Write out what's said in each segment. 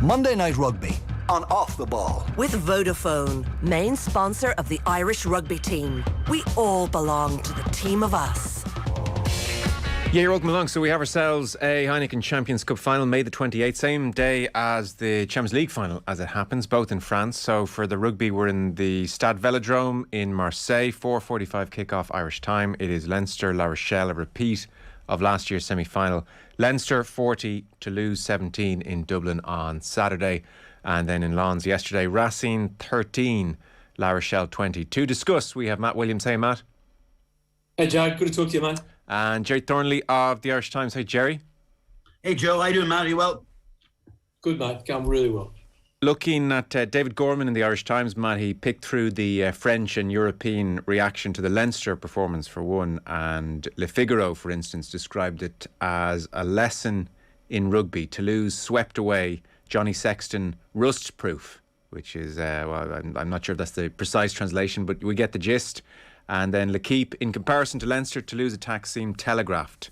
Monday Night Rugby on Off the Ball. With Vodafone, main sponsor of the Irish rugby team. We all belong to the team of us. Yeah, you're welcome along. So we have ourselves a Heineken Champions Cup final, May the 28th, same day as the Champions League final as it happens, both in France. So for the rugby, we're in the Stade Velodrome in Marseille, 4:45 kickoff Irish time. It is Leinster, La Rochelle, a repeat of last year's semi-final. Leinster 40, Toulouse 17 in Dublin on Saturday. And then in Lens yesterday, Racine 13, La Rochelle 20. To discuss, we have Matt Williams. Hey, Matt. Hey, Jack. Good to talk to you, man. And Gerry Thornley of the Irish Times. Hey, Gerry. Hey, Joe. How you doing, Matt? Are you well? Good, mate. Going really well. Looking at David Gorman in the Irish Times, Matt, he picked through the French and European reaction to the Leinster performance for one, and Le Figaro, for instance, described it as a lesson in rugby. Toulouse swept away, Johnny Sexton rust-proof, which is, well, I'm not sure if that's the precise translation, but we get the gist. And then L'Équipe, in comparison to Leinster, Toulouse attack seemed telegraphed.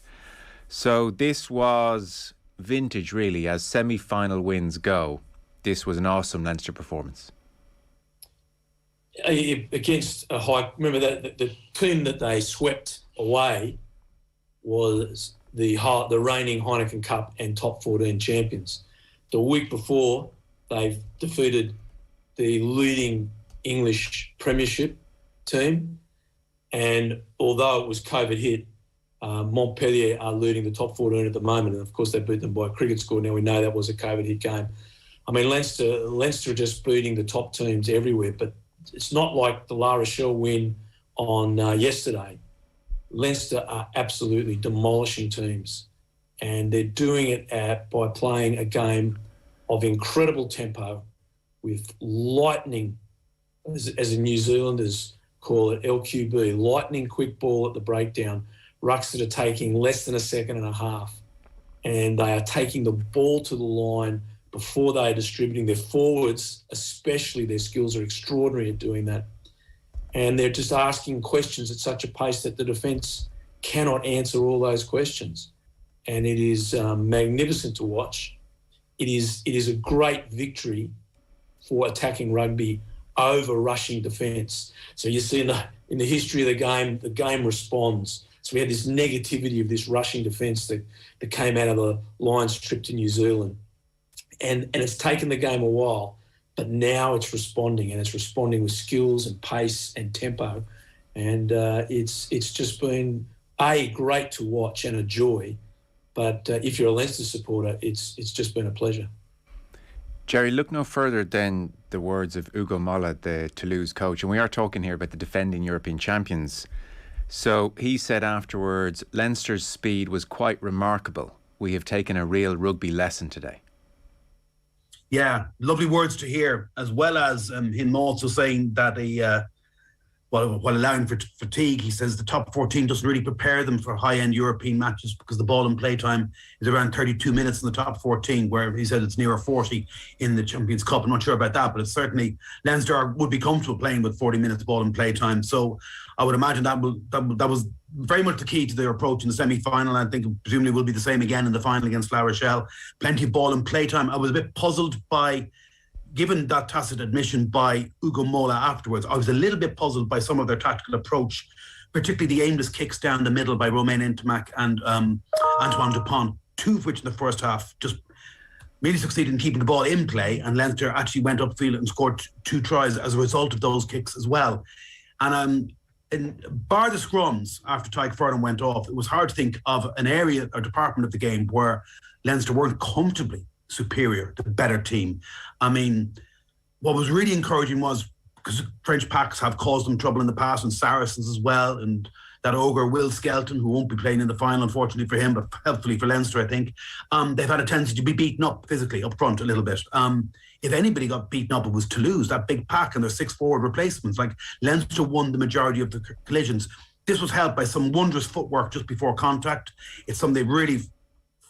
So this was vintage, really, as semi-final wins go. This was an awesome Leinster performance. Against a high... Remember, that the team that they swept away was the reigning Heineken Cup and top 14 champions. The week before, they've defeated the leading English premiership team. And although it was COVID hit, Montpellier are leading the top 14 at the moment. And of course, they beat them by a cricket score. Now we know that was a COVID hit game. I mean, Leinster are just beating the top teams everywhere, but it's not like the La Rochelle win on yesterday. Leinster are absolutely demolishing teams, and they're doing it by playing a game of incredible tempo with lightning, as the New Zealanders call it, LQB, lightning quick ball at the breakdown, rucks that are taking less than a second and a half, and they are taking the ball to the line before they are distributing. Their forwards, especially, their skills are extraordinary at doing that. And they're just asking questions at such a pace that the defence cannot answer all those questions. And it is magnificent to watch. It is a great victory for attacking rugby over rushing defence. So you see in the history of the game responds. So we had this negativity of this rushing defence that came out of the Lions trip to New Zealand. And it's taken the game a while, but now it's responding, and it's responding with skills and pace and tempo. And it's just been, great to watch and a joy. But if you're a Leinster supporter, it's just been a pleasure. Gerry, look no further than the words of Ugo Molla, the Toulouse coach. And we are talking here about the defending European champions. So he said afterwards, Leinster's speed was quite remarkable. We have taken a real rugby lesson today. Yeah, lovely words to hear, as well as him also saying that while allowing for fatigue, he says the top 14 doesn't really prepare them for high-end European matches because the ball and play time is around 32 minutes in the top 14, where he said it's nearer 40 in the Champions Cup. I'm not sure about that, but it's certainly Leinster would be comfortable playing with 40 minutes ball and play time. So I would imagine that was very much the key to their approach in the semi-final. I think presumably will be the same again in the final against La Rochelle. Plenty of ball and play time. I was a bit puzzled by, given that tacit admission by Ugo Molla afterwards, I was a little bit puzzled by some of their tactical approach, particularly the aimless kicks down the middle by Romain Ntamak and Antoine Dupont, two of which in the first half just really succeeded in keeping the ball in play, and Leinster actually went upfield and scored 2 tries as a result of those kicks as well. And bar the scrums after Tyke Furlong went off, it was hard to think of an area or department of the game where Leinster weren't comfortably superior, the better team. I mean, what was really encouraging was, because French packs have caused them trouble in the past, and Saracens as well, and that ogre Will Skelton, who won't be playing in the final, unfortunately for him, but helpfully for Leinster, I think. They've had a tendency to be beaten up physically up front a little bit. If anybody got beaten up, it was Toulouse, that big pack and their 6 forward replacements. Like, Leinster won the majority of the collisions. This was helped by some wondrous footwork just before contact. It's something they really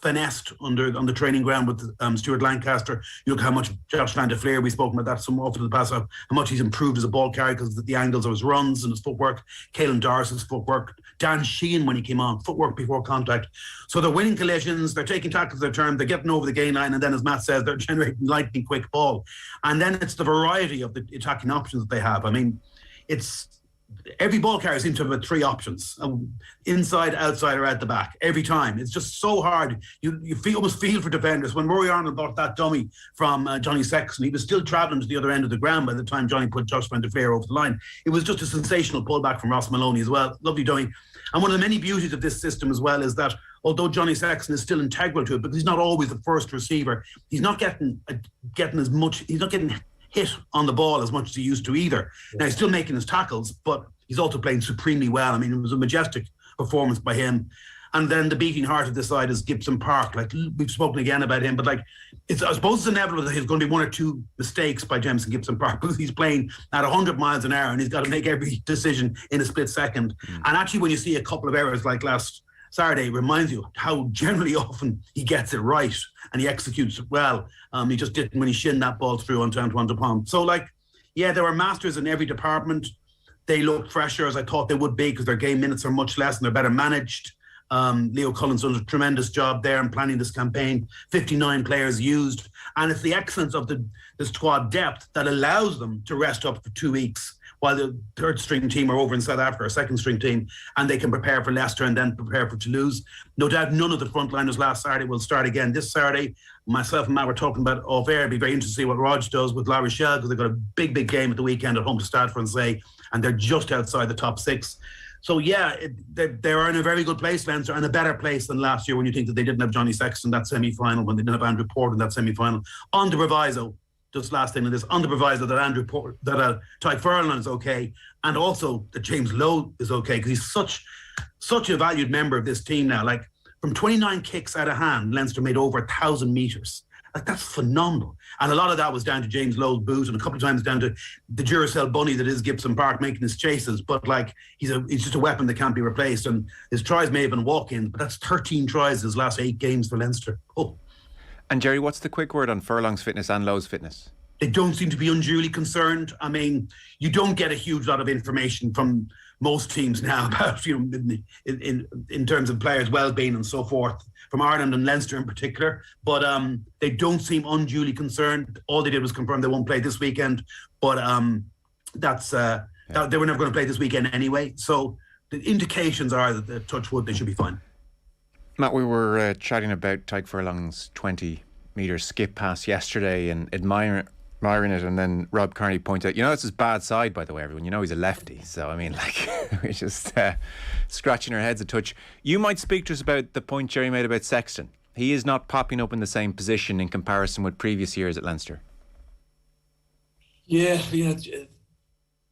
finessed on the training ground with Stuart Lancaster. You look how much Josh Van der Fleer, we've spoken about that some often in the past, how much he's improved as a ball carrier because of the angles of his runs and his footwork. Caelan Doris's footwork. Dan Sheehan, when he came on, footwork before contact. So they're winning collisions, they're taking tackles their turn, they're getting over the gain line, and then, as Matt says, they're generating lightning quick ball. And then it's the variety of the attacking options that they have. I mean, it's every ball carrier seems to have 3 options: inside, outside, or at the back. Every time, it's just so hard. You almost feel for defenders. When Rory Arnold bought that dummy from Johnny Sexton, he was still travelling to the other end of the ground by the time Johnny put Josh Van der Fleer over the line. It was just a sensational pullback from Ross Maloney as well. Lovely dummy. And one of the many beauties of this system as well is that although Johnny Sexton is still integral to it, because he's not always the first receiver, he's not getting as much. He's not getting hit on the ball as much as he used to either. Now, he's still making his tackles, but he's also playing supremely well. I mean, it was a majestic performance by him. And then the beating heart of this side is Gibson-Park. Like, we've spoken again about him, but like, I suppose it's inevitable that there's going to be 1 or 2 mistakes by Jameson Gibson-Park because he's playing at 100 miles an hour and he's got to make every decision in a split second. And actually, when you see a couple of errors like last Saturday, it reminds you how generally often he gets it right and he executes it well. He just didn't when he shinned that ball through onto Antoine Dupont. So, like, yeah, there were masters in every department. They looked fresher as I thought they would be because their game minutes are much less and they're better managed. Leo Cullen's done a tremendous job there in planning this campaign. 59 players used. And it's the excellence of the squad depth that allows them to rest up for 2 weeks while the third string team are over in South Africa, or second string team, and they can prepare for Leicester and then prepare for Toulouse. No doubt none of the frontliners last Saturday will start again this Saturday. Myself and Matt were talking about off air. It'd be very interesting to see what ROG does with La Rochelle because they've got a big game at the weekend at home to Stade Francais, and they're just outside the top 6. So, yeah, they're in a very good place, Leinster, and a better place than last year when you think that they didn't have Johnny Sexton in that semi-final, when they didn't have Andrew Porter in that semi-final. On the proviso, just last thing on this, on the proviso that Tyke Furlong is okay, and also that James Lowe is okay, because he's such a valued member of this team now. Like, from 29 kicks out of hand, Leinster made over 1,000 metres. Like, that's phenomenal. And a lot of that was down to James Lowe's boot and a couple of times down to the Duracell bunny that is Gibson-Park making his chases. But, like, he's just a weapon that can't be replaced. And his tries may have been walk-ins, but that's 13 tries in his last 8 games for Leinster. Oh. And Gerry, what's the quick word on Furlong's fitness and Lowe's fitness? They don't seem to be unduly concerned. I mean, you don't get a huge lot of information from most teams now about, you know, in terms of players' well-being and so forth, from Ireland and Leinster in particular. But they don't seem unduly concerned. All they did was confirm they won't play this weekend. But they were never going to play this weekend anyway. So the indications are that, touch wood, they should be fine. Matt, we were chatting about Tyke Furlong's 20-metre skip pass yesterday and admiring it, and then Rob Kearney pointed out, it's his bad side, by the way, everyone. He's a lefty, so I mean, like, we're just scratching our heads a touch. You might speak to us about the point Gerry made about Sexton. He is not popping up in the same position in comparison with previous years at Leinster. Yeah,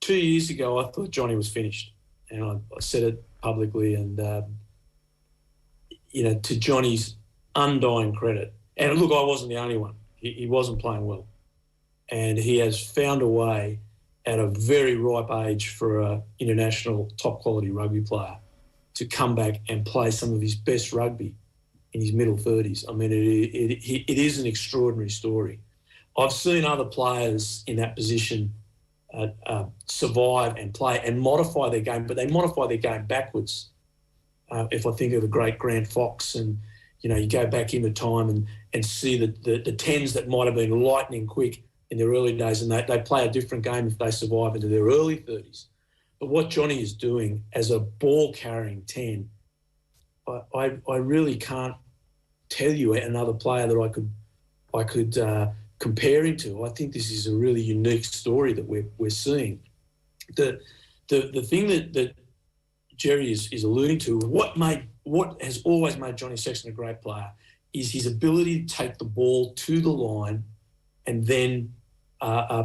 2 years ago I thought Johnny was finished, and I said it publicly, and to Johnny's undying credit, and look, I wasn't the only one. He wasn't playing well. And he has found a way at a very ripe age for an international top-quality rugby player to come back and play some of his best rugby in his middle 30s. I mean, it is an extraordinary story. I've seen other players in that position survive and play and modify their game, but they modify their game backwards. If I think of the great Grant Fox, and you go back into time and see the 10s that might have been lightning quick in their early days, and they play a different game if they survive into their early 30s. But what Johnny is doing as a ball-carrying 10, I really can't tell you another player that I could compare him to. I think this is a really unique story that we're seeing. The thing that Gerry is alluding to, what has always made Johnny Sexton a great player, is his ability to take the ball to the line and then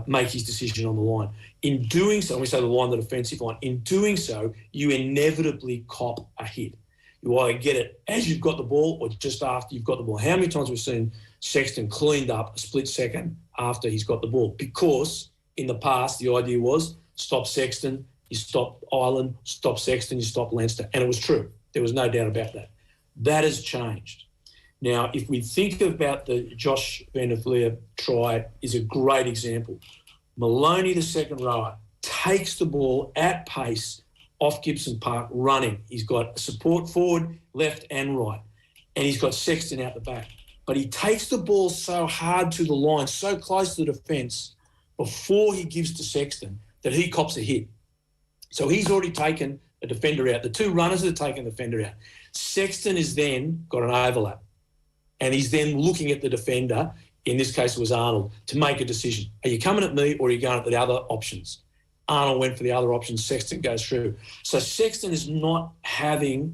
make his decision on the line. In doing so, we say the line, the defensive line, in doing so, you inevitably cop a hit. You either get it as you've got the ball or just after you've got the ball. How many times we've seen Sexton cleaned up a split second after he's got the ball? Because in the past, the idea was stop Sexton, you stop Ireland, stop Sexton, you stop Leinster. And it was true. There was no doubt about that. That has changed. Now, if we think about the Josh van der Flier try, is a great example. Maloney, the second rower, takes the ball at pace off Gibson-Park running. He's got support forward, left and right, and he's got Sexton out the back. But he takes the ball so hard to the line, so close to the defence, before he gives to Sexton, that he cops a hit. So he's already taken a defender out. The two runners have taken the defender out. Sexton has then got an overlap, and he's then looking at the defender, in this case it was Arnold, to make a decision. Are you coming at me or are you going at the other options? Arnold went for the other option. Sexton goes through. So Sexton is not having,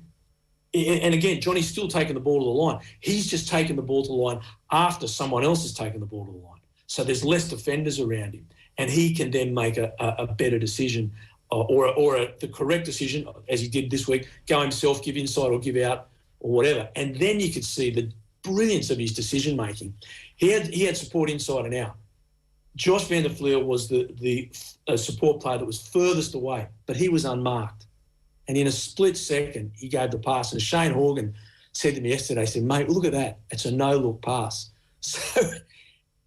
and again, Johnny's still taking the ball to the line. He's just taken the ball to the line after someone else has taken the ball to the line. So there's less defenders around him, and he can then make a better decision or the correct decision, as he did this week, go himself, give inside or give out or whatever. And then you could see the brilliance of his decision-making. He had support inside and out. Josh van der Flier was the support player that was furthest away, but he was unmarked. And in a split second, he gave the pass. And Shane Horgan said to me yesterday, he said, mate, look at that. It's a no-look pass. So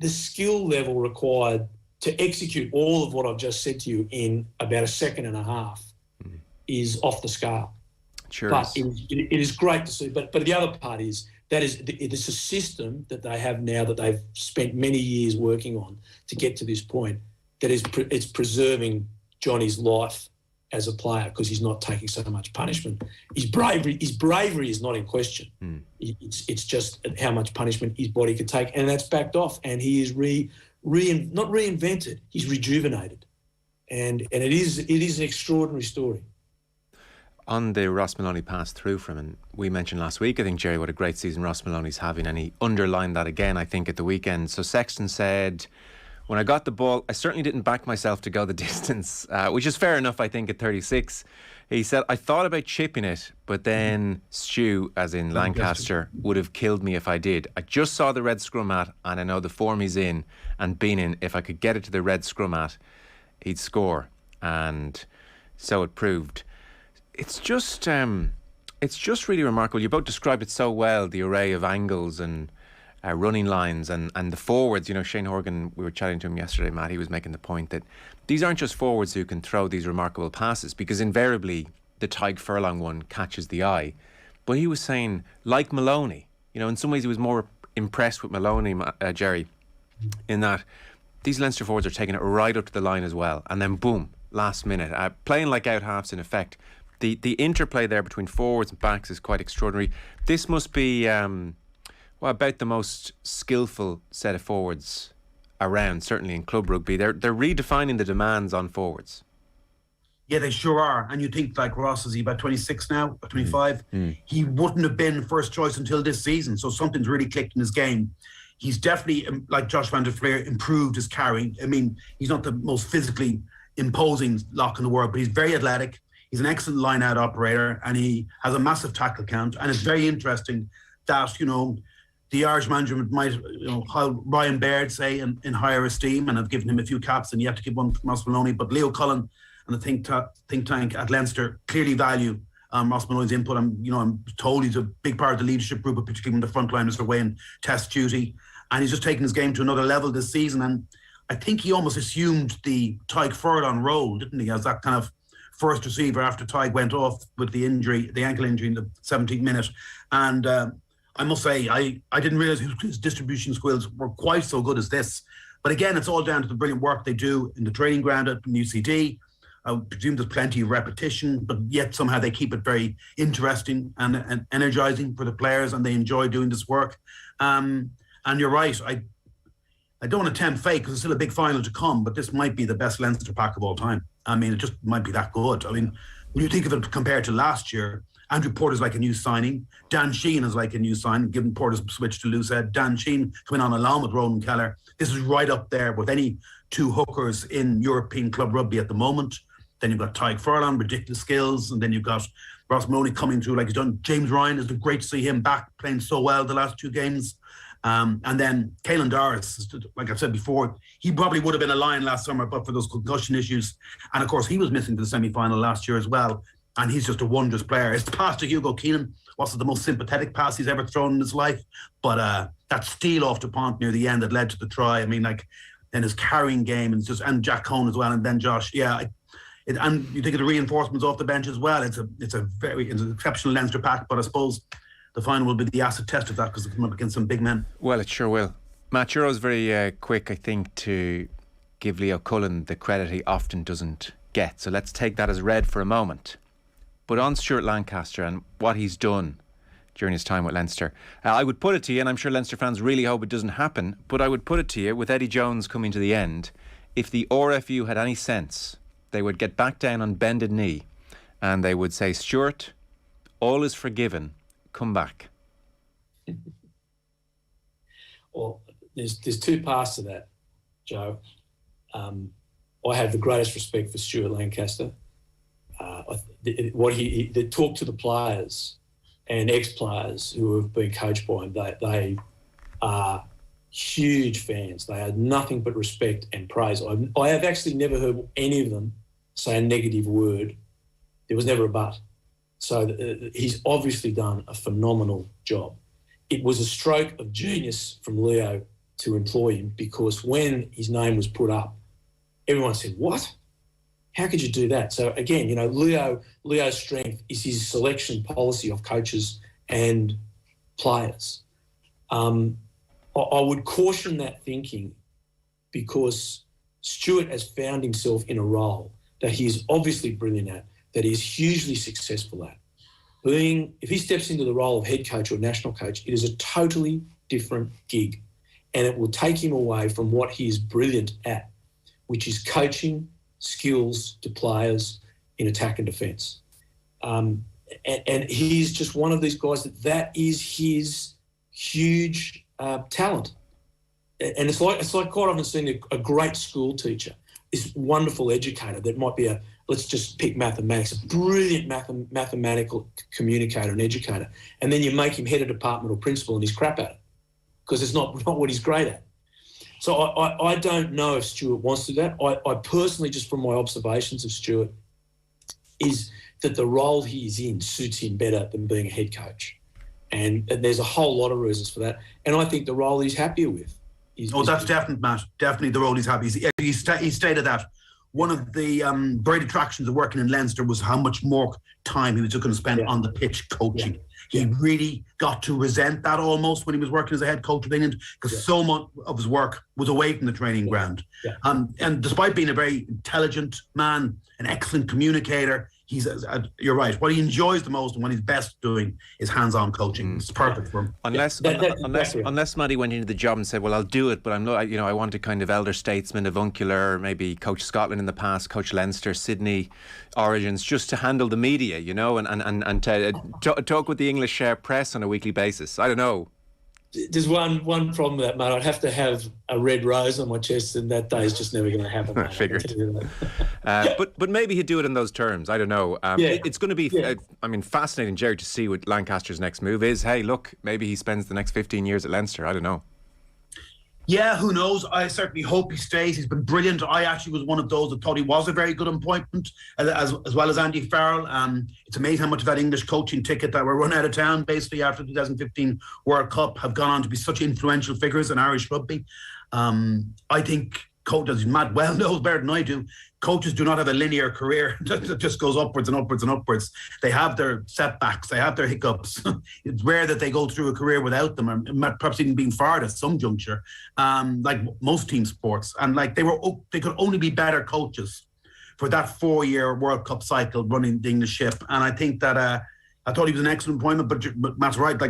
the skill level required to execute all of what I've just said to you in about a second and a half is off the scale. Sure. But it is great to see. But the other part is, it's a system that they have now that they've spent many years working on to get to this point, that it's preserving Johnny's life as a player because he's not taking so much punishment. His bravery is not in question. It's just how much punishment his body can take, and that's backed off. And he is not reinvented. He's rejuvenated, and it is an extraordinary story. On the Ross Maloney pass through from him, we mentioned last week, I think, Gerry, what a great season Ross Maloney's having, and he underlined that again, I think, at the weekend. So Sexton said, when I got the ball, I certainly didn't back myself to go the distance, which is fair enough, I think, at 36. He said, I thought about chipping it, but then Stu, as in Lancaster, would have killed me if I did. I just saw the red scrum mat, and I know the form he's in and been in. If I could get it to the red scrum mat, he'd score. And so it proved. It's just really remarkable. You both described it so well, the array of angles and running lines and the forwards. You know, Shane Horgan, we were chatting to him yesterday, Matt, he was making the point that these aren't just forwards who can throw these remarkable passes, because invariably the Tyke Furlong one catches the eye. But he was saying, like Maloney, you know, in some ways he was more impressed with Maloney, Gerry, in that these Leinster forwards are taking it right up to the line as well. And then boom, last minute, playing like out halves in effect. The interplay there between forwards and backs is quite extraordinary. This must be about the most skillful set of forwards around, certainly in club rugby. They're redefining the demands on forwards. Yeah, they sure are. And you think, like Ross, is he about 26 now, 25? He wouldn't have been first choice until this season. So something's really clicked in his game. He's definitely, like Josh van der Flier, improved his carrying. I mean, he's not the most physically imposing lock in the world, but he's very athletic. He's an excellent line-out operator, and he has a massive tackle count. And it's very interesting that, you know, the Irish management might, you know, how Ryan Baird say in higher esteem, and have given him a few caps, and you have to give one to Ross Maloney. But Leo Cullen and the think tank at Leinster clearly value Ross Maloney's input. I'm told he's a big part of the leadership group, particularly when the frontliners are away in test duty. And he's just taken his game to another level this season. And I think he almost assumed the Tyke Furlong role, didn't he, as that kind of first receiver after Tyke went off with the ankle injury in the 17th minute. And I must say, I didn't realise his distribution skills were quite so good as this. But again, it's all down to the brilliant work they do in the training ground at UCD. I presume there's plenty of repetition, but yet somehow they keep it very interesting and energising for the players, and they enjoy doing this work. And you're right, I don't want to tempt fate because it's still a big final to come, but this might be the best Leinster pack of all time. I mean, it just might be that good. I mean, when you think of it compared to last year, Andrew Porter's like a new signing. Dan Sheehan is like a new signing, given Porter's switch to loose head. Dan Sheehan coming on along with Ronan Keller. This is right up there with any two hookers in European club rugby at the moment. Then you've got Tyke Furlong, ridiculous skills. And then you've got Ross Maloney coming through like he's done. James Ryan, it's been great to see him back playing so well the last two games. And then Caelan Doris, like I've said before, he probably would have been a Lion last summer, but for those concussion issues. And of course, he was missing the semi-final last year as well. And he's just a wondrous player. His pass to Hugo Keenan wasn't the most sympathetic pass he's ever thrown in his life, but that steal off the Pont near the end that led to the try. I mean, like, then his carrying game and Jack Cohn as well, and then Josh. Yeah, and you think of the reinforcements off the bench as well. It's an exceptional Leinster pack, but I suppose the final will be the acid test of that because it's come up against some big men. Well, it sure will. Matt Juro's very quick, I think, to give Leo Cullen the credit he often doesn't get. So let's take that as read for a moment. But on Stuart Lancaster and what he's done during his time with Leinster, I would put it to you, and I'm sure Leinster fans really hope it doesn't happen, but I would put it to you, with Eddie Jones coming to the end, if the RFU had any sense, they would get back down on bended knee and they would say, Stuart, all is forgiven, come back. Well, there's two parts to that, Joe. I have the greatest respect for Stuart Lancaster. They talk to the players and ex-players who have been coached by him. They are huge fans. They had nothing but respect and praise. I have actually never heard any of them say a negative word. There was never a but. So he's obviously done a phenomenal job. It was a stroke of genius from Leo to employ him, because when his name was put up, everyone said, what? How could you do that? So again, you know, Leo's strength is his selection policy of coaches and players. I would caution that thinking, because Stuart has found himself in a role that he is obviously brilliant at, that he is hugely successful at. If he steps into the role of head coach or national coach, it is a totally different gig, and it will take him away from what he is brilliant at, which is coaching skills to players in attack and defence. And he's just one of these guys that is his huge talent. And it's like quite often seeing a great school teacher, this wonderful educator that might be let's just pick mathematics, a brilliant mathematical communicator and educator, and then you make him head of department or principal and he's crap at it because it's not what he's great at. So I don't know if Stuart wants to do that. I personally, just from my observations of Stuart, is that the role he is in suits him better than being a head coach. And there's a whole lot of reasons for that. And I think the role he's happier with. That's definite, Matt. Definitely the role he's happy. He stated that one of the great attractions of working in Leinster was how much more time he was going to spend on the pitch coaching. He really got to resent that almost when he was working as a head coach of England, because so much of his work was away from the training ground. And despite being a very intelligent man, an excellent communicator, you're right. What he enjoys the most and what he's best doing is hands-on coaching. It's perfect for him. Unless Matty went into the job and said, "Well, I'll do it, but I'm not. You know, I want a kind of elder statesman, avuncular, maybe coach Scotland in the past, coach Leinster, Sydney origins, just to handle the media, you know, and to talk with the English press on a weekly basis." I don't know. There's one problem with that, mate. I'd have to have a red rose on my chest, and that day is just never going to happen. I figured. But maybe he'd do it in those terms. I don't know. It's going to be, fascinating, Gerry, to see what Lancaster's next move is. Hey, look, maybe he spends the next 15 years at Leinster. I don't know. Yeah, who knows? I certainly hope he stays. He's been brilliant. I actually was one of those that thought he was a very good appointment, as well as Andy Farrell. It's amazing how much of that English coaching ticket that were run out of town basically after the 2015 World Cup have gone on to be such influential figures in Irish rugby. I think coaches, as Matt well knows better than I do, coaches do not have a linear career that just goes upwards and upwards and upwards. They have their setbacks, they have their hiccups. It's rare that they go through a career without them, or perhaps even being fired at some juncture, like most team sports. And like they could only be better coaches for that 4-year World Cup cycle running the English ship. And I think that I thought he was an excellent appointment, but Matt's right.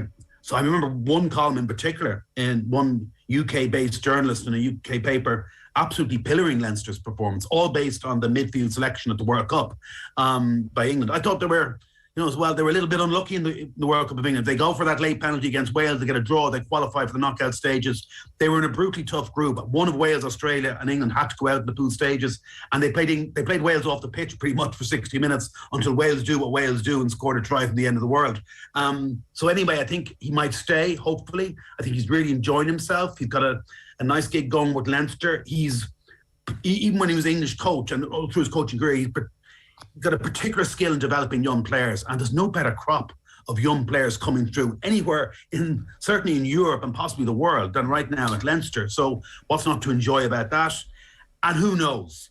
So I remember one column in particular in one UK-based journalist in a UK paper absolutely pillaring Leinster's performance, all based on the midfield selection at the World Cup by England. I thought they were, as well, they were a little bit unlucky in the World Cup of England. They go for that late penalty against Wales, they get a draw, they qualify for the knockout stages. They were in a brutally tough group. One of Wales, Australia and England had to go out in the pool stages, and they played Wales off the pitch pretty much for 60 minutes until Wales do what Wales do and scored a try from the end of the world. So anyway, I think he might stay, hopefully. I think he's really enjoying himself. He's got a nice gig going with Leinster. Even when he was English coach and all through his coaching career, he's got a particular skill in developing young players, and there's no better crop of young players coming through anywhere certainly in Europe and possibly the world than right now at Leinster. So what's not to enjoy about that? And who knows,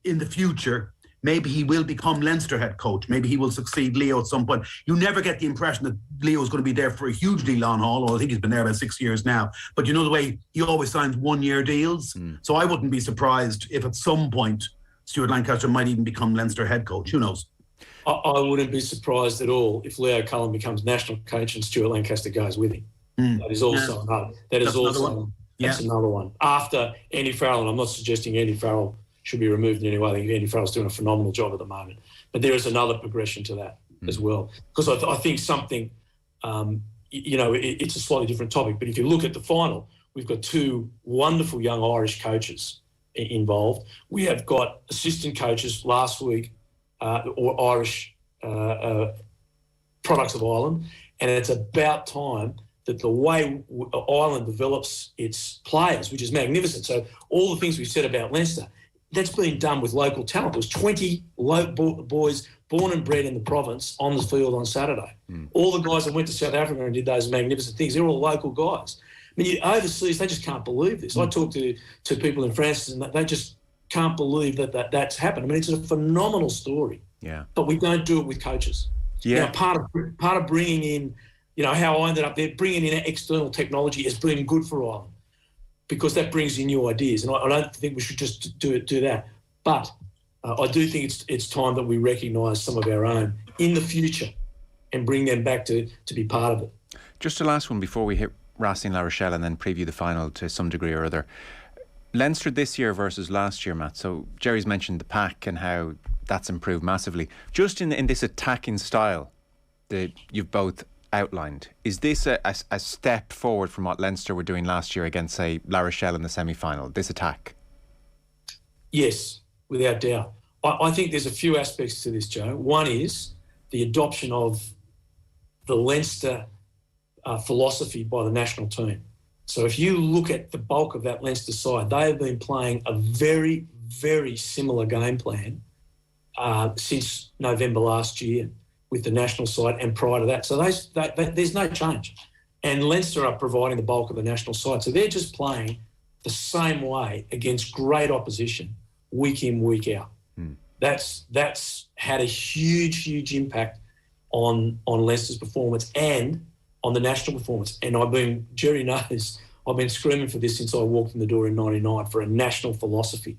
in the future, maybe he will become Leinster head coach. Maybe he will succeed Leo at some point. You never get the impression that Leo is going to be there for a hugely long haul, although I think he's been there about 6 years now. But you know the way he always signs 1-year deals? So I wouldn't be surprised if at some point Stuart Lancaster might even become Leinster head coach. Who knows? I wouldn't be surprised at all if Leo Cullen becomes national coach and Stuart Lancaster goes with him. That is also another one. After Andy Farrell, and I'm not suggesting Andy Farrell should be removed in any way. I think Andy Farrell's doing a phenomenal job at the moment. But there is another progression to that as well. Because I think something, it's a slightly different topic, but if you look at the final, we've got 2 wonderful young Irish coaches involved. We have got assistant coaches last week, or Irish products of Ireland, and it's about time that the way Ireland develops its players, which is magnificent. So all the things we've said about Leinster, that's been done with local talent. There was 20 boys born and bred in the province on the field on Saturday. All the guys that went to South Africa and did those magnificent things, they're all local guys. I mean, overseas, they just can't believe this. I talk to people in France and they just can't believe that's happened. I mean, it's a phenomenal story. Yeah. But we don't do it with coaches. Yeah. Part of bringing in, how I ended up there, bringing in external technology has been good for Ireland, because that brings in new ideas. And I don't think we should just do that. But I do think it's time that we recognise some of our own in the future and bring them back to be part of it. Just a last one before we hit Racing La Rochelle and then preview the final to some degree or other. Leinster this year versus last year, Matt. So Gerry's mentioned the pack and how that's improved massively. Just in this attacking style that you've both outlined, is this a step forward from what Leinster were doing last year against, say, La Rochelle in the semi-final, this attack? Yes, without doubt. I think there's a few aspects to this, Joe. One is the adoption of the Leinster philosophy by the national team. So if you look at the bulk of that Leinster side, they have been playing a very, very similar game plan since November last year with the national side and prior to that. So there's no change. And Leinster are providing the bulk of the national side. So they're just playing the same way against great opposition week in, week out. That's had a huge, huge impact on Leicester's performance and on the national performance. And Gerry knows, I've been screaming for this since I walked in the door in '99 for a national philosophy.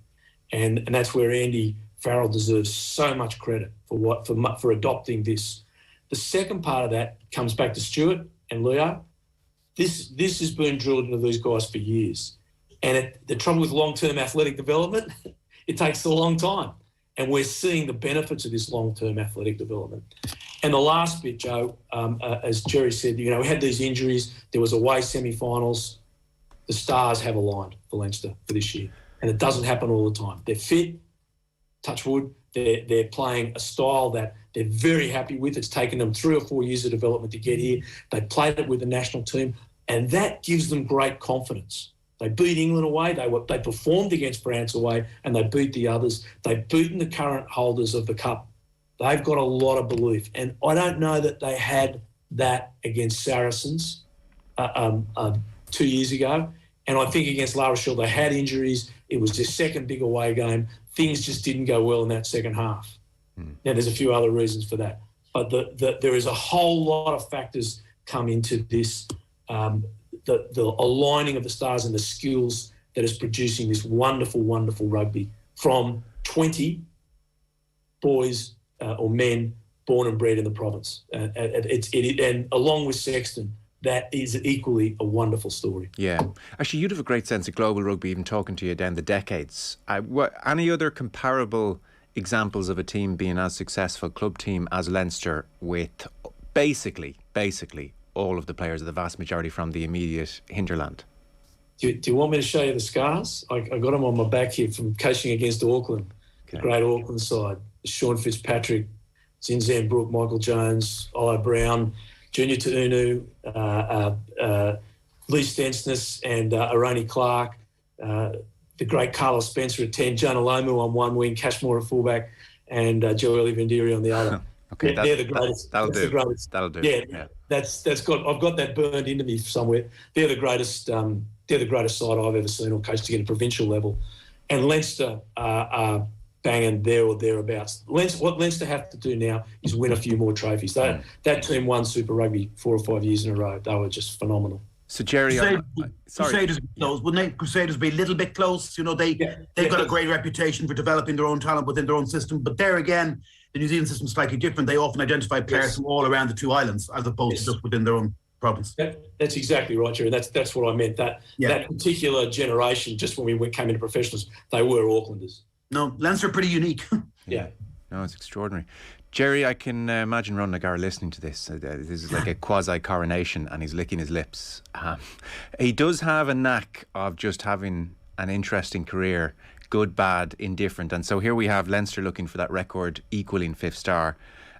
And that's where Andy Farrell deserves so much credit for adopting this. The second part of that comes back to Stuart and Leo. This has been drilled into these guys for years. And the trouble with long-term athletic development, it takes a long time. And we're seeing the benefits of this long-term athletic development. And the last bit, Joe, as Gerry said, we had these injuries. There was away semi-finals. The stars have aligned for Leinster for this year. And it doesn't happen all the time. They're fit, touch wood. They're playing a style that they're very happy with. It's taken them 3 or 4 years of development to get here. They played it with the national team, and that gives them great confidence. They beat England away. They performed against France away, and they beat the others. They've beaten the current holders of the cup. They've got a lot of belief, and I don't know that they had that against Saracens 2 years ago. And I think against La Rochelle, they had injuries. It was their second big away game. Things just didn't go well in that second half. Now, there's a few other reasons for that. But there is a whole lot of factors come into this, the aligning of the stars and the skills that is producing this wonderful, wonderful rugby from 20 boys or men born and bred in the province. And along with Sexton, that is equally a wonderful story. Yeah. Actually, you'd have a great sense of global rugby, even talking to you down the decades. Any other comparable examples of a team being as successful, club team, as Leinster, with basically all of the players, the vast majority from the immediate hinterland? Do you want me to show you the scars? I got them on my back here from coaching against Auckland, the great Auckland side. Sean Fitzpatrick, Zinzan Brook, Michael Jones, Ilo Brown, Junior Tuunu, Lee Stensness and Aroni Clark, the great Carlos Spencer at 10, Jonah Lomu on one wing, Cashmore at fullback, and Joeli Vendiri on the other. Okay, they're the greatest. That'll that's do. The greatest. That'll do. Yeah, that's got. I've got that burned into me somewhere. They're the greatest. They're the greatest side I've ever seen or coached to get a provincial level, and Leinster are banging there or thereabouts. What Leinster have to do now is win a few more trophies. That team won Super Rugby 4 or 5 years in a row. They were just phenomenal. So Gerry, Crusaders be close, wouldn't they? Crusaders be a little bit close. You know, they've got a great reputation for developing their own talent within their own system. But there again, the New Zealand system is slightly different. They often identify players from all around the two islands as opposed to just within their own province. That's exactly right, Gerry. That's what I meant. That particular generation, just when we came into professionals, they were Aucklanders. No, Leinster are pretty unique. Yeah. No, it's extraordinary. Gerry, I can imagine Ron Nagar listening to this. This is like a quasi-coronation and he's licking his lips. He does have a knack of just having an interesting career, good, bad, indifferent. And so here we have Leinster looking for that record equaling fifth star.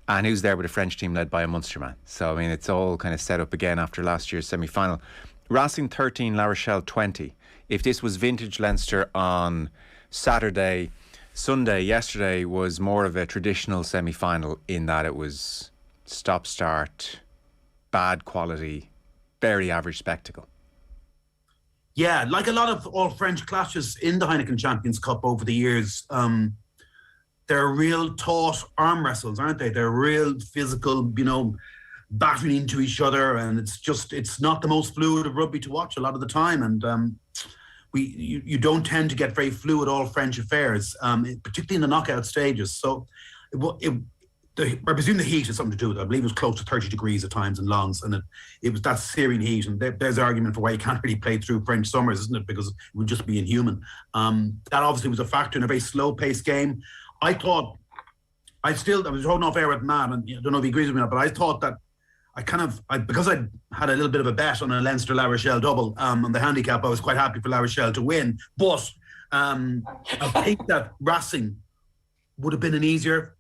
And who's there with a French team led by a Munster man? So, I mean, it's all kind of set up again after last year's semi-final. Racing 13, La Rochelle 20. If this was vintage Leinster on Saturday, Sunday, yesterday was more of a traditional semi-final in that it was stop-start, bad quality, very average spectacle. Yeah, like a lot of all-French clashes in the Heineken Champions Cup over the years, they're real taut arm wrestles, aren't they? They're real physical, you know, battering into each other, and it's not the most fluid of rugby to watch a lot of the time, and you don't tend to get very fluid all French affairs, particularly in the knockout stages. So I presume the heat has something to do with it. I believe it was close to 30 degrees at times in Lens, and it was that searing heat. And there's an argument for why you can't really play through French summers, isn't it? Because it would just be inhuman. That obviously was a factor in a very slow-paced game. I was holding off air with Matt, and I don't know if he agrees with me or not, but I thought that because I had a little bit of a bet on a Leinster La Rochelle double on the handicap, I was quite happy for La Rochelle to win. But I think that Racing would have been an easier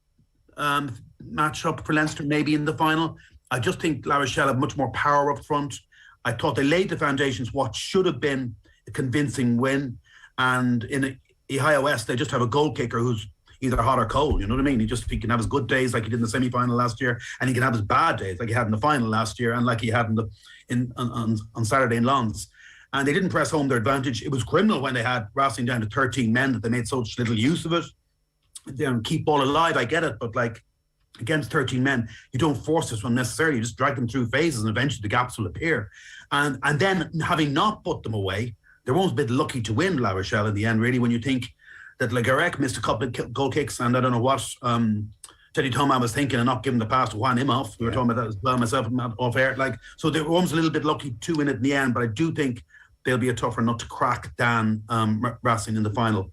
matchup for Leinster, maybe in the final. I just think La Rochelle have much more power up front. I thought they laid the foundations what should have been a convincing win. And in Ohio West, they just have a goal kicker who's either hot or cold, you know what I mean? He can have his good days like he did in the semi-final last year, and he can have his bad days like he had in the final last year and like he had on Saturday in Lens. And they didn't press home their advantage. It was criminal when they had Racing down to 13 men that they made such little use of it. They don't keep ball alive, I get it, but like against 13 men, you don't force this one necessarily. You just drag them through phases and eventually the gaps will appear. And then having not put them away, they were almost a bit lucky to win La Rochelle in the end, really, when you think that Le Garec missed a couple of goal kicks, and I don't know what Teddy Thomas was thinking and not giving the pass to Juan Imhoff. We were talking about that as well, myself and Matt off air. So they were almost a little bit lucky to win it in the end, but I do think they'll be a tougher nut to crack than Racing in the final.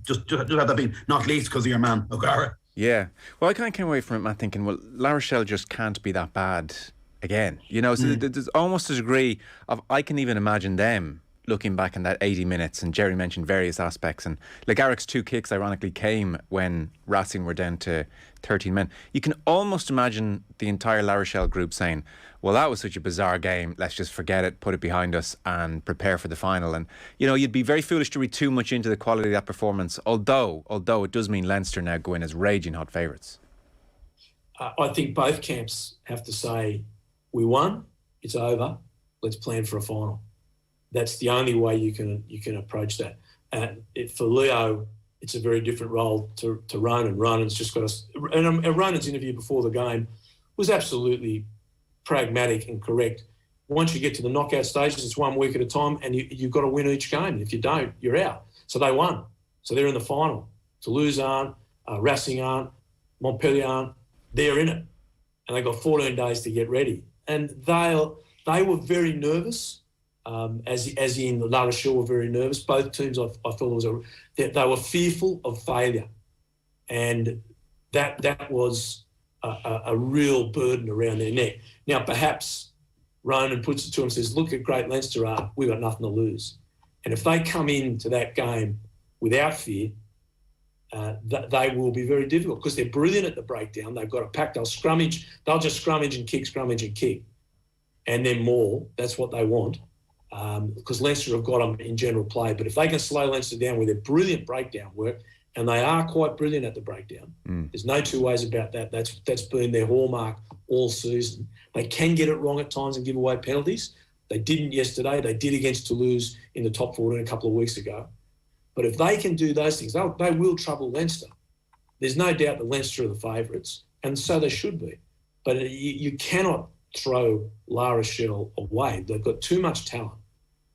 Just have that being, not least because of your man, O'Gara. Yeah. Well, I kind of came away from it, Matt, thinking, well, La Rochelle just can't be that bad again. You know, so there's almost a degree of, I can even imagine them looking back in that 80 minutes, and Gerry mentioned various aspects, and Le Garrec's 2 kicks ironically came when Racing were down to 13 men. You can almost imagine the entire La Rochelle group saying, well, that was such a bizarre game, let's just forget it, put it behind us and prepare for the final. And you know, you'd be very foolish to read too much into the quality of that performance, although it does mean Leinster now go in as raging hot favourites. I think both camps have to say, we won, it's over, let's plan for a final. That's the only way you can approach that. For Leo, it's a very different role to Ronan. Ronan's just got and Ronan's interview before the game was absolutely pragmatic and correct. Once you get to the knockout stages, it's 1 week at a time, and you've got to win each game. And if you don't, you're out. So they won. So they're in the final. Toulouse aren't, Racing aren't, Montpellier aren't. They're in it, and they got 14 days to get ready. And they were very nervous. As in La Rochelle were very nervous. Both teams, I thought they were fearful of failure, and that was a real burden around their neck. Now, perhaps Ronan puts it to him and says, "Look at great Leinster are. We've got nothing to lose." And if they come into that game without fear, they will be very difficult because they're brilliant at the breakdown. They've got a pack. They'll scrummage. They'll just scrummage and kick, and then more. That's what they want. Because Leinster have got them in general play. But if they can slow Leinster down with their brilliant breakdown work And they are quite brilliant at the breakdown. There's no two ways about that. That's been their hallmark all season. They can get it wrong at times and give away penalties. They didn't yesterday. They did against Toulouse in the top 14 a couple of weeks ago. But if they can do those things, they will trouble Leinster. There's no doubt that Leinster are the favourites, and so they should be. But you cannot throw La Rochelle away. They've got too much talent.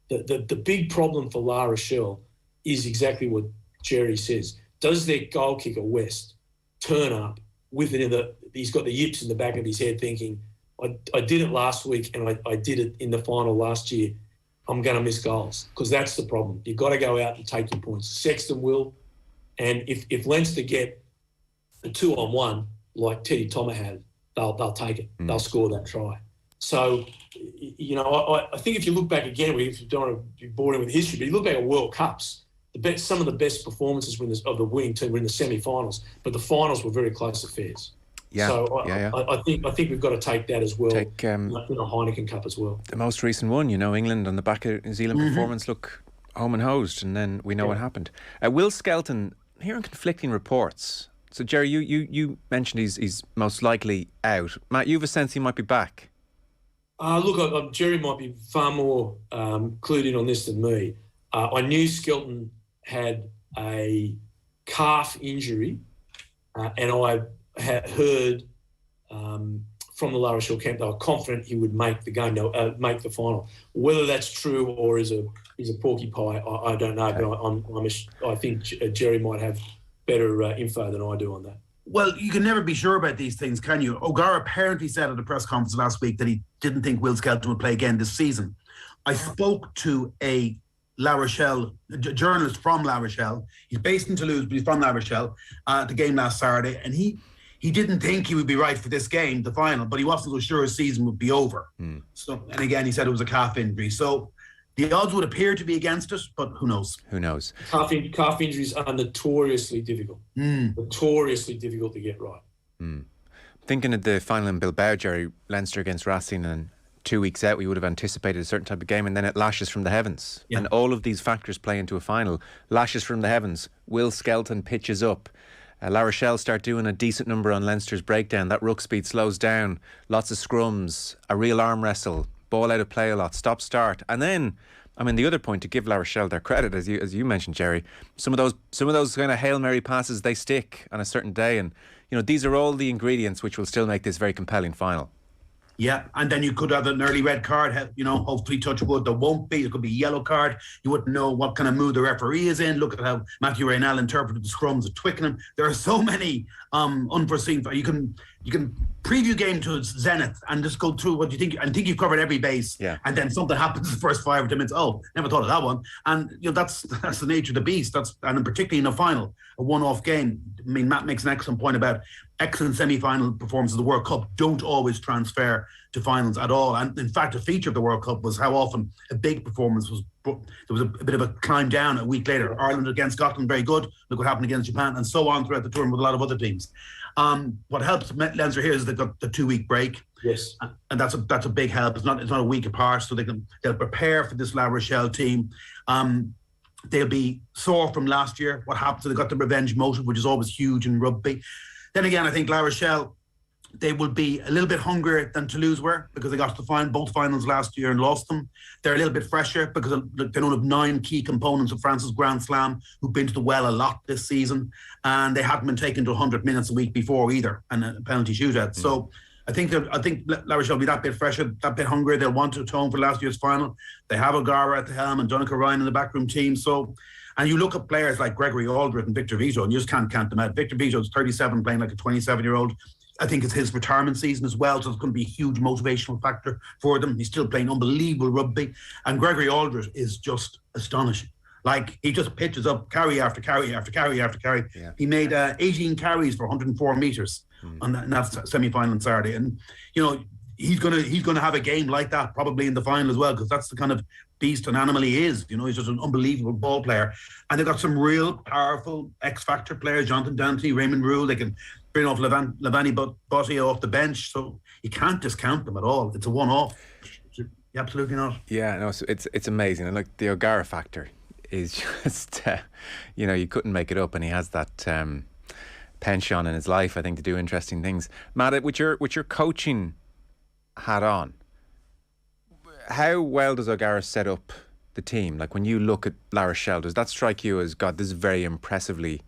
The big problem for La Rochelle is exactly what Gerry says. Does their goal kicker, West, turn up with it he's got the yips in the back of his head thinking, I did it last week and I did it in the final last year. I'm going to miss goals, because that's the problem. You've got to go out and take your points. Sexton will. And if Leinster get a 2-on-1 like Teddy Thomas had, they'll take it. They'll score that try. So, I think if you look back again, if you don't want to be boring with history, but you look back at World Cups, some of the best performances of the winning team were in the semi-finals, but the finals were very close affairs. Yeah, so yeah. I think we've got to take that as well. In a Heineken Cup as well. The most recent one, England on the back of New Zealand performance, look home and hosed, and then we know what happened. Will Skelton, hearing conflicting reports. So Gerry, you mentioned he's most likely out. Matt, you have a sense he might be back. Look, Gerry might be far more clued in on this than me. I knew Skelton had a calf injury, and I had heard from the La Rochelle camp they were confident he would make the game, make the final. Whether that's true or is a porky pie, I don't know. But I think Gerry might have better info than I do on that. Well, you can never be sure about these things, can you? O'Gara apparently said at a press conference last week that he didn't think Will Skelton would play again this season. I spoke to a journalist from La Rochelle. He's based in Toulouse, but he's from La Rochelle, at the game last Saturday, and he didn't think he would be right for this game, the final, but he wasn't so sure his season would be over. So, and again, he said it was a calf injury. So the odds would appear to be against it, but who knows? Who knows? Calf injuries are notoriously difficult. Notoriously difficult to get right. Thinking of the final in Bilbao, Gerry, Leinster against Racing, and 2 weeks out we would have anticipated a certain type of game, and then it lashes from the heavens. And all of these factors play into a final. Lashes from the heavens. Will Skelton pitches up. La Rochelle start doing a decent number on Leinster's breakdown. That ruck speed slows down. Lots of scrums. A real arm wrestle. Ball out of play a lot. Stop start. And then, the other point, to give La Rochelle their credit, as you mentioned, Gerry, some of those kind of Hail Mary passes, they stick on a certain day. And, these are all the ingredients which will still make this very compelling final. Yeah, and then you could have an early red card, hopefully touch wood. There won't be. It could be a yellow card. You wouldn't know what kind of mood the referee is in. Look at how Matthew Raynell interpreted the scrums at Twickenham. There are so many unforeseen. You can preview game to Zenith and just go through what you think and think you've covered every base. Yeah. And then something happens in the first 5 or 10 minutes. Oh, never thought of that one. And that's the nature of the beast. And particularly in a final, a one-off game. Matt makes an excellent point about excellent semi-final performances of the World Cup don't always transfer to finals at all. And in fact, a feature of the World Cup was how often a big performance there was a bit of a climb down a week later. Ireland against Scotland, very good. Look what happened against Japan, and so on throughout the tournament with a lot of other teams. What helps Leinster here is they've got the 2-week break. Yes, and that's a big help. It's not a week apart, so they'll prepare for this La Rochelle team. They'll be sore from last year. What happened? So they got the revenge motive, which is always huge in rugby. Then again, I think La Rochelle, they will be a little bit hungrier than Toulouse were, because they got to both finals last year and lost them. They're a little bit fresher because they don't have 9 key components of France's Grand Slam who've been to the well a lot this season, and they hadn't been taken to 100 minutes a week before either, and a penalty shootout. So I think La Rochelle will be that bit fresher, that bit hungrier. They'll want to atone for last year's final. They have O'Gara at the helm and Donica Ryan in the backroom team. So, and you look at players like Gregory Aldred and Victor Vito, and you just can't count them out. Victor Vito is 37, playing like a 27-year-old. I think it's his retirement season as well, so it's going to be a huge motivational factor for them. He's still playing unbelievable rugby. And Gregory Aldred is just astonishing. Like, he just pitches up carry after carry after carry after carry. Yeah. He made 18 carries for 104 metres on that semi-final on Saturday. And, he's gonna have a game like that probably in the final as well, because that's the kind of beast and animal he is. He's just an unbelievable ball player. And they've got some real powerful X-factor players, Jonathan Dante, Raymond Rule. They can bring off Lavani Botti off the bench, so you can't discount them at all. It's a one-off. Absolutely not. Yeah, no, it's amazing. And like the O'Gara factor, is just, you couldn't make it up, and he has that penchant in his life, I think, to do interesting things. Matt, with your coaching hat on, how well does O'Gara set up the team? Like, when you look at La Rochelle, does that strike you as, God, this is a very impressively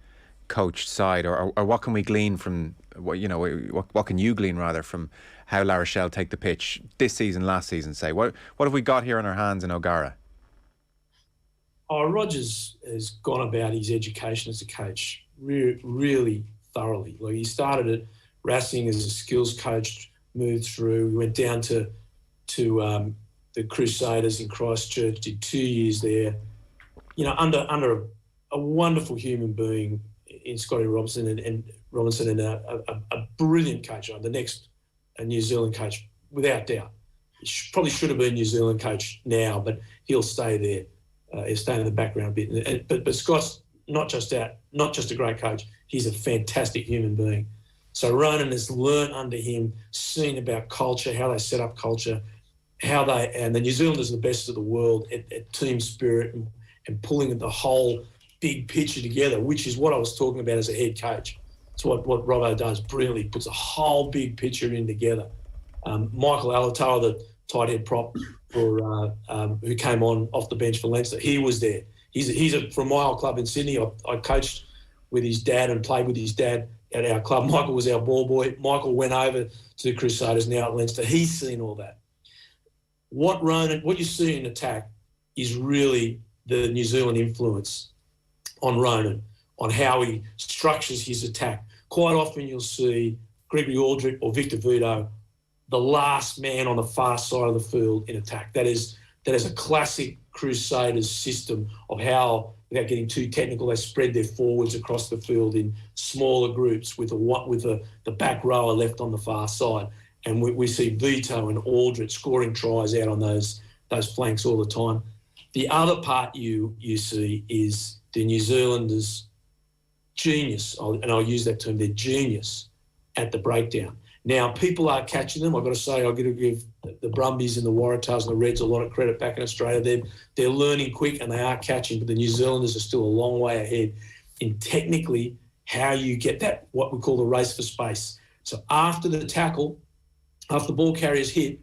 coached side, or what can we glean from what can you glean rather from how La Rochelle take the pitch this season, last season? Say, what have we got here on our hands in O'Gara? Rogers has gone about his education as a coach really thoroughly. Like, he started at Racing as a skills coach, moved through, went down to the Crusaders in Christchurch, did 2 years there. Under a wonderful human being in Scotty Robinson and a brilliant coach, the next New Zealand coach, without doubt. He probably should have been New Zealand coach now, but he'll stay there. He'll stay in the background a bit. But Scott's not just a great coach, he's a fantastic human being. So Ronan has learnt under him, seen about culture, how they set up culture, and the New Zealanders are the best of the world at team spirit and pulling the whole big picture together, which is what I was talking about as a head coach. It's what Robbo does brilliantly, puts a whole big picture in together. Michael Alatara, the tight head prop for who came on off the bench for Leinster, he was there. He's from my old club in Sydney. I coached with his dad and played with his dad at our club. Michael was our ball boy. Michael went over to the Crusaders, now at Leinster. He's seen all that. What you see in attack is really the New Zealand influence on Ronan, on how he structures his attack. Quite often you'll see Gregory Aldrich or Victor Vito, the last man on the far side of the field in attack. That is a classic Crusaders system of how, without getting too technical, they spread their forwards across the field in smaller groups with the back rower left on the far side. And we see Vito and Aldrich scoring tries out on those flanks all the time. The other part you see is the New Zealanders' genius, and I'll use that term, their genius at the breakdown. Now, people are catching them. I've got to say, I've got to give the Brumbies and the Waratahs and the Reds a lot of credit back in Australia. They're learning quick and they are catching, but the New Zealanders are still a long way ahead in technically how you get that, what we call the race for space. So after the tackle, after the ball carrier's hit,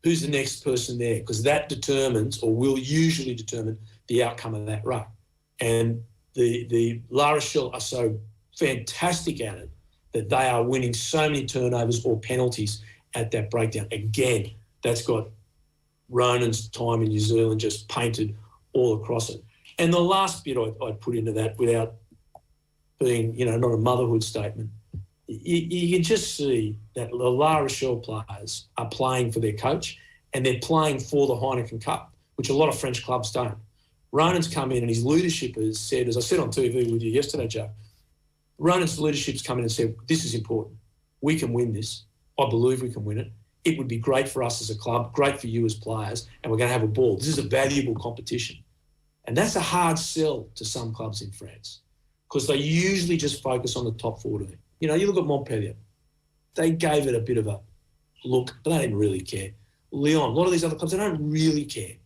who's the next person there? Because that determines, or will usually determine, the outcome of that ruck. And the La Rochelle are so fantastic at it that they are winning so many turnovers or penalties at that breakdown. Again, that's got Ronan's time in New Zealand just painted all across it. And the last bit I'd put into that, without being, not a motherhood statement, you can just see that the La Rochelle players are playing for their coach and they're playing for the Heineken Cup, which a lot of French clubs don't. Ronan's come in and his leadership has said, as I said on TV with you yesterday, Joe, Ronan's leadership's come in and said, this is important. We can win this. I believe we can win it. It would be great for us as a club, great for you as players, and we're going to have a ball. This is a valuable competition. And that's a hard sell to some clubs in France because they usually just focus on the top 14. You look at Montpellier. They gave it a bit of a look, but they didn't really care. Lyon, a lot of these other clubs, they don't really care.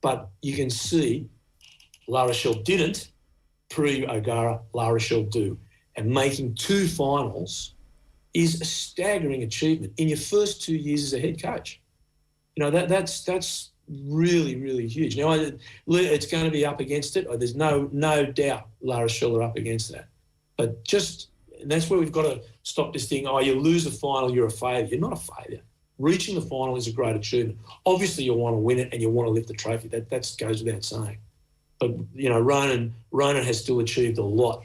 But you can see La Rochelle didn't. Pre-O'Gara, La Rochelle do. And making 2 finals is a staggering achievement in your first 2 years as a head coach. That's really, really huge. Now, it's going to be up against it. There's no doubt La Rochelle are up against that. But and that's where we've got to stop this thing, you lose a final, you're a failure. You're not a failure. Reaching the final is a great achievement. Obviously, you want to win it and you want to lift the trophy. That goes without saying. But, Ronan has still achieved a lot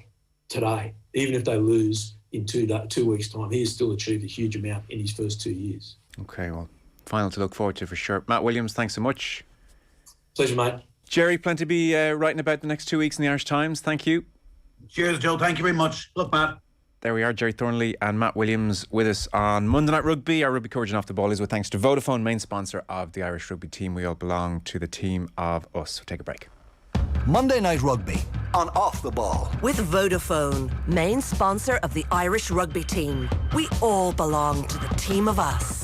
today. Even if they lose in 2 weeks' time, he has still achieved a huge amount in his first 2 years. Okay, well, final to look forward to for sure. Matt Williams, thanks so much. Pleasure, mate. Gerry, plenty to be writing about the next 2 weeks in the Irish Times. Thank you. Cheers, Joe. Thank you very much. Look, Matt. There we are, Gerry Thornley and Matt Williams with us on Monday Night Rugby. Our rugby coverage and off the ball is with thanks to Vodafone, main sponsor of the Irish rugby team. We all belong to the team of us. So take a break. Monday Night Rugby on Off the Ball. With Vodafone, main sponsor of the Irish rugby team. We all belong to the team of us.